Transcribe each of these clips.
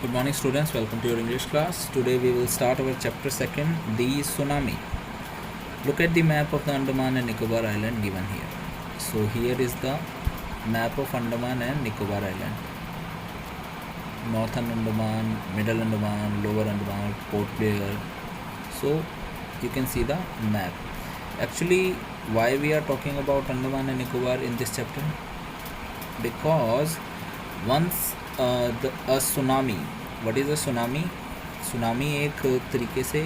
Good morning students, welcome to your English class. Today we will start our chapter 2, the tsunami. Look at the map of the Andaman and Nicobar Island given here. So here is the map of Andaman and Nicobar Island. Northern Andaman, Middle Andaman, Lower Andaman, Port Blair. So you can see the map. Actually, why we are talking about Andaman and Nicobar in this chapter? Because once a tsunami, what is a tsunami? Tsunami एक तरीके से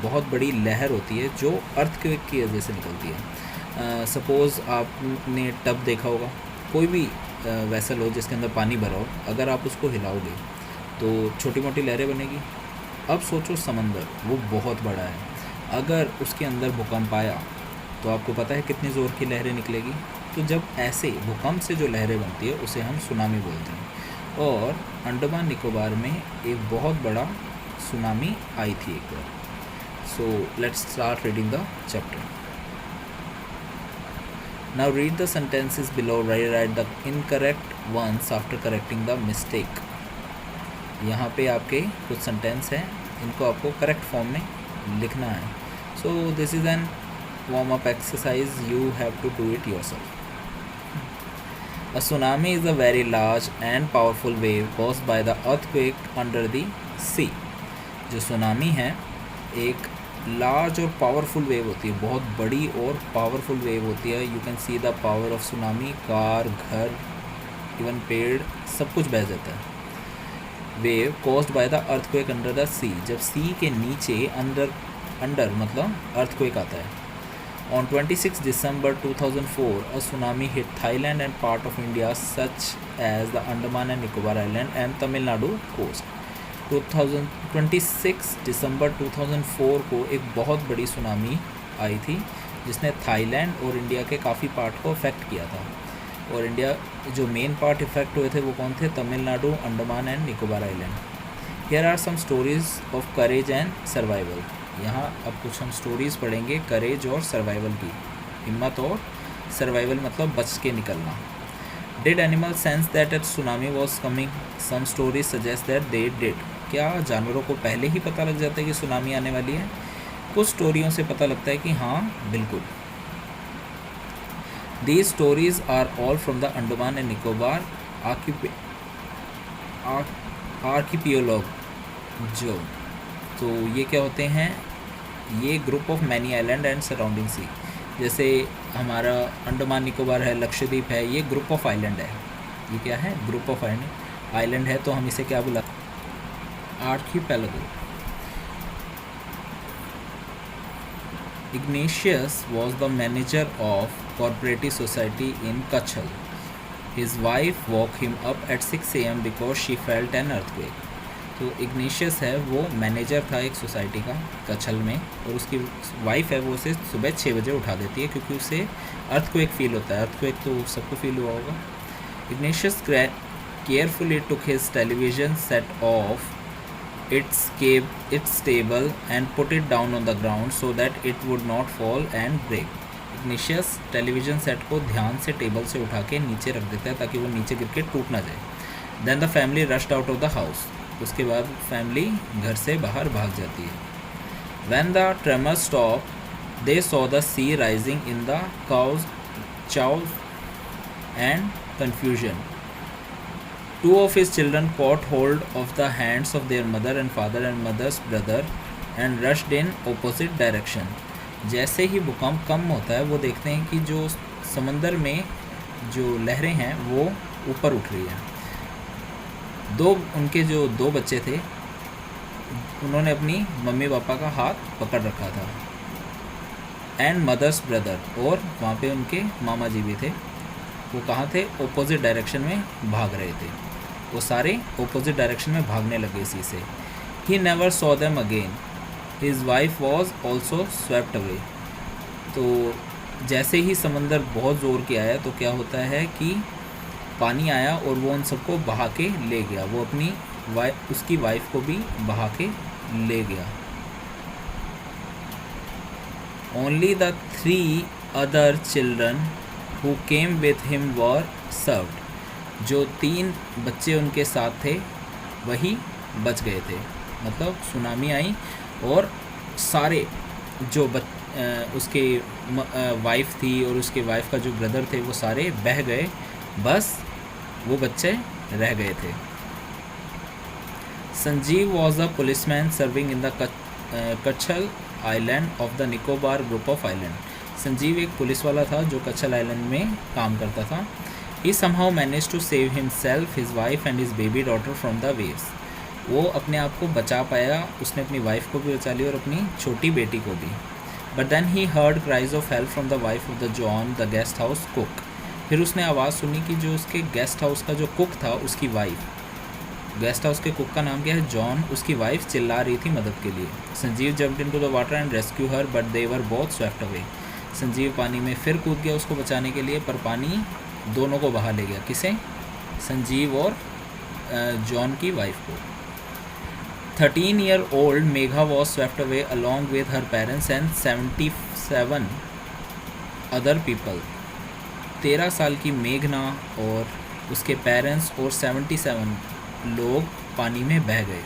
बहुत बड़ी लहर होती है जो earthquake की वजह से निकलती है. सपोज़ आपने टब देखा होगा, कोई भी वेसल हो जिसके अंदर पानी भरा हो, अगर आप उसको हिलाओगे तो छोटी मोटी लहरें बनेगी. अब सोचो समंदर वो बहुत बड़ा है, अगर उसके अंदर भूकंप आया तो आपको पता है कितनी ज़ोर की लहरें निकलेगी. तो जब ऐसे भूकंप से जो लहरें बनती है उसे हम सुनामी बोलते हैं. और अंडमान निकोबार में एक बहुत बड़ा सुनामी आई थी एक बार. So let's start reading the chapter. Now read the sentences below, write the incorrect ones after correcting the mistake. यहाँ पे आपके कुछ सेंटेंस हैं, इनको आपको करेक्ट फॉर्म में लिखना है. So this is an warm up exercise, you have to do it yourself. A tsunami is a very large and powerful wave caused by the earthquake under the sea. जो tsunami है एक large और powerful wave होती है, बहुत बड़ी और powerful wave होती है. You can see the power of tsunami. Car, घर, इवन पेड़ सब कुछ बह जाता है. Wave caused by the earthquake under the sea. जब सी के नीचे अंडर मतलब अर्थक्वेक आता है. On 26 December 2004, a tsunami hit Thailand and part of India such as the Andaman and Nicobar Island and Tamil Nadu coast. 26 दिसंबर 2004 को एक बहुत बड़ी सुनामी आई थी जिसने थाईलैंड और इंडिया के काफ़ी पार्ट को अफेक्ट किया था. और इंडिया जो मेन पार्ट इफेक्ट हुए थे वो कौन थे? Tamil Nadu, Andaman and Nicobar island. Here are some stories of courage and survival. यहाँ अब कुछ हम स्टोरीज़ पढ़ेंगे करेज और सर्वाइवल की. हिम्मत और सर्वाइवल मतलब बच के निकलना. Did animal sense that at tsunami was coming? Some stories suggest that they did. क्या जानवरों को पहले ही पता लग जाता है कि सुनामी आने वाली है? कुछ स्टोरियों से पता लगता है कि हाँ बिल्कुल. These stories are all from the Andaman and Nicobar archipelago. जो तो ये क्या होते हैं? ये group of many island and surrounding sea. जैसे हमारा अंडमान निकोबार है, लक्षद्वीप है, ये ग्रुप ऑफ आइलैंड है. ये क्या है? ग्रुप ऑफ आइलैंड है. तो हम इसे क्या बुला? Archipelago. Ignatius was the manager of cooperative society in Katchal. His wife woke him up at 6 AM because she felt an earthquake. तो इग्नेशियस है वो मैनेजर था एक सोसाइटी का कच्छल में, और उसकी वाइफ है वो उसे सुबह 6 बजे उठा देती है क्योंकि उसे अर्थक्वेक फील होता है. अर्थक्वेक तो सबको फील हुआ होगा. Ignatius carefully took his television set off its table and put it down on the ground so that it would not fall and break. Ignatius television set को ध्यान से table से उठा के नीचे रख देता है ताकि वो नीचे गिर के टूट ना जाए. Then the family rushed out of the house. उसके बाद फैमिली घर से बाहर भाग जाती है. When the tremor stopped, they saw the sea rising in the chaos and confusion. 2 of his children caught hold of the hands of their mother and father and mother's brother and rushed in opposite direction. जैसे ही भूकंप कम होता है वो देखते हैं कि जो समंदर में जो लहरें हैं वो ऊपर उठ रही हैं. उनके जो 2 बच्चे थे उन्होंने अपनी मम्मी पापा का हाथ पकड़ रखा था. एंड मदर्स ब्रदर, और वहाँ पे उनके मामा जी भी थे. वो कहाँ थे? ऑपोजिट डायरेक्शन में भाग रहे थे. वो सारे ऑपोजिट डायरेक्शन में भागने लगे इसी से. He never saw them again. His wife was also swept away. तो जैसे ही समंदर बहुत ज़ोर के आया तो क्या होता है कि पानी आया और वो उन सबको बहा के ले गया. वो अपनी उसकी वाइफ को भी बहा के ले गया. Only the 3 other children who came with him were served. जो 3 बच्चे उनके साथ थे वही बच गए थे। मतलब सुनामी आई और सारे जो उसके वाइफ थी और उसके वाइफ का जो ब्रदर थे वो सारे बह गए, बस वो बच्चे रह गए थे। Sanjeev was a policeman serving in the Katchal island of the Nicobar group of island. Sanjeev एक पुलिस वाला था जो कच्छल आइलैंड में काम करता था। He somehow manage to save himself, his wife and his baby daughter from the waves. वो अपने आप को बचा पाया, उसने अपनी वाइफ को भी बचा लिया और अपनी छोटी बेटी को भी। But then he heard cries of help from the wife of the John the guest house cook. फिर उसने आवाज़ सुनी कि जो उसके गेस्ट हाउस का जो कुक था, उसकी वाइफ, गेस्ट हाउस के कुक का नाम क्या है, जॉन, उसकी वाइफ चिल्ला रही थी मदद के लिए। Sanjeev jumped into the water and rescue her but they were both swept away. Sanjeev पानी में फिर कूद गया उसको बचाने के लिए, पर पानी दोनों को बहा ले गया। किसे? संजीव और जॉन की वाइफ को। 13-year-old Megha was swept away along with her parents and 77 other people. 13 साल की मेघना और उसके पेरेंट्स और 77 लोग पानी में बह गए।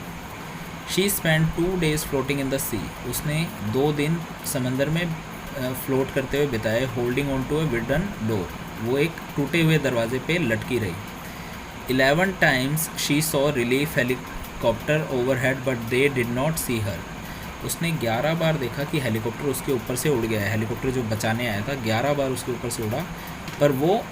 She spend 2 days floating in the sea. उसने 2 दिन समंदर में फ्लोट करते हुए बिताए। Holding on to a wooden door, वो एक टूटे हुए दरवाजे पे लटकी रही। 11 times she saw relief helicopter overhead but they did not see her. उसने 11 बार देखा कि हेलीकॉप्टर उसके ऊपर से उड़ गया है। हेलीकॉप्टर जो बचाने आया था 11 बार उसके ऊपर से उड़ा, पर वो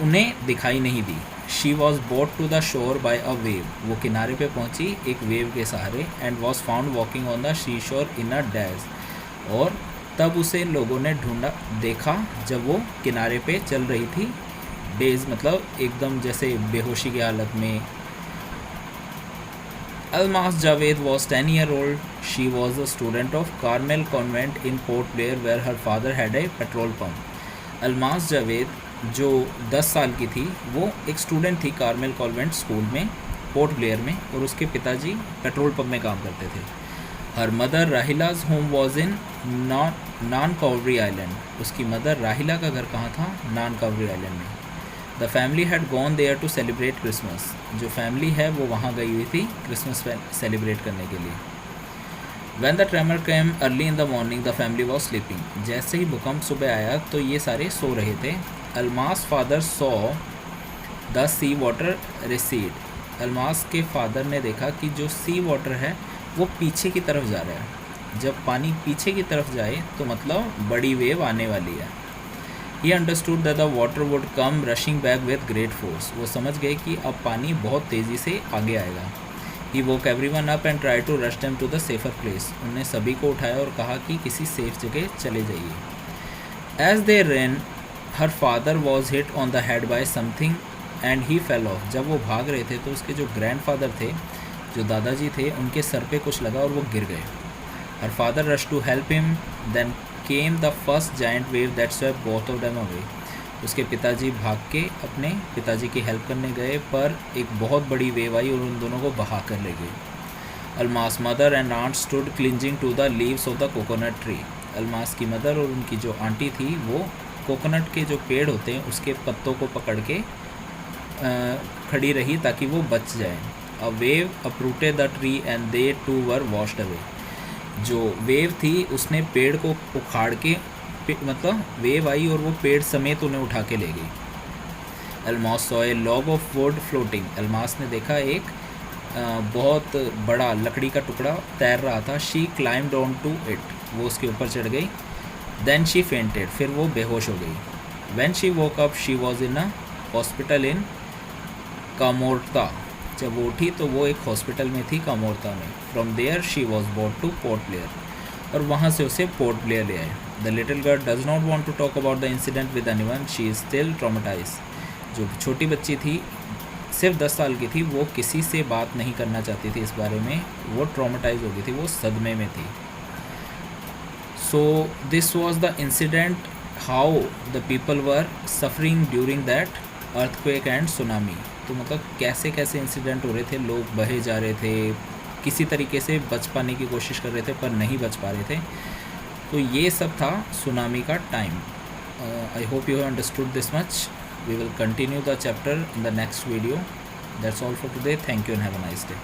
उन्हें दिखाई नहीं दी। She was boat to the shore by a wave. वो किनारे पे पहुंची एक वेव के सहारे। And was found walking on the she shore in अ डैज। और तब उसे लोगों ने ढूंढा, देखा जब वो किनारे पे चल रही थी। डेज मतलब एकदम जैसे बेहोशी की हालत में। Almas Javed was 10-year-old. She was a student of Carmel Convent in Port Blair where her father had a petrol pump. Almas Javed जो 10 साल की थी, वो एक स्टूडेंट थी कार्मेल कॉन्वेंट स्कूल में पोर्ट ब्लेयर में, और उसके पिताजी पेट्रोल पंप में काम करते थे। Her mother Rahila's home was in Nancowry island. उसकी मदर राहिला का घर कहाँ था? नॉन कावरी आइलैंड में। The family had gone there to celebrate Christmas. जो फैमिली है वो वहाँ गई हुई थी क्रिसमस सेलिब्रेट करने के लिए। When the tremor came early in the morning, the family was sleeping. जैसे ही भूकंप सुबह आया तो ये सारे सो रहे थे। Almas father saw the sea water recede. Almas के फादर ने देखा कि जो सी वाटर है वो पीछे की तरफ जा रहा है। जब पानी पीछे की तरफ जाए तो मतलब बड़ी वेव आने वाली है। He understood that the water would come rushing back with great force. वो समझ गए कि अब पानी बहुत तेज़ी से आगे आएगा। He woke everyone up and tried to rush them to the safer place. उन्होंने सभी को उठाया और कहा कि किसी सेफ जगह चले जाइए। As they ran, her father was hit on the head by something and he fell off. जब वो भाग रहे थे तो उसके जो ग्रैंडफादर थे, जो दादाजी थे, उनके सर पे कुछ लगा और वो गिर गए। Her father rushed to help him, then came the first giant wave that swept both of them away. उसके पिताजी भाग के अपने पिताजी की हेल्प करने गए, पर एक बहुत बड़ी वेव आई और उन दोनों को बहा कर ले गई। Almas mother and aunt stood clinging to the leaves of the coconut tree. Almas की मदर और उनकी जो आंटी थी वो कोकोनट के जो पेड़ होते हैं उसके पत्तों को पकड़ के खड़ी रही ताकि वो बच जाए। A wave uprooted the tree and they too were washed away. जो वेव थी उसने पेड़ को उखाड़ के, मतलब वेव आई और वो पेड़ समेत उन्हें उठा के ले गई। Almas saw a log of would floating. Almas ने देखा एक बहुत बड़ा लकड़ी का टुकड़ा तैर रहा था। She climbed on to it. वो उसके ऊपर चढ़ गई। Then she fainted. फिर वो बेहोश हो गई। When she woke up she was in a hospital in Kamorta. जब वो उठी तो वो एक हॉस्पिटल में थी कामोर्ता में। From there she was boat to Port Blair. और वहाँ से उसे पोर्ट ब्लेयर ले आए। The little girl does not want to talk about the incident with anyone. She is still traumatise. जो छोटी बच्ची थी, सिर्फ 10 साल की थी, वो किसी से बात नहीं करना चाहती थी इस बारे में। वो ट्रॉमेटाइज हो गई थी, वो सदमे में थी। So this was the incident how the people were suffering during that earthquake and tsunami. तो मतलब कैसे कैसे इंसिडेंट हो रहे थे, लोग बहे जा रहे थे, किसी तरीके से बच पाने की कोशिश कर रहे थे पर नहीं बच पा रहे थे। तो ये सब था सुनामी का time. I hope you have understood this much. We will continue the chapter in the next video. That's all for today. Thank you and have a nice day.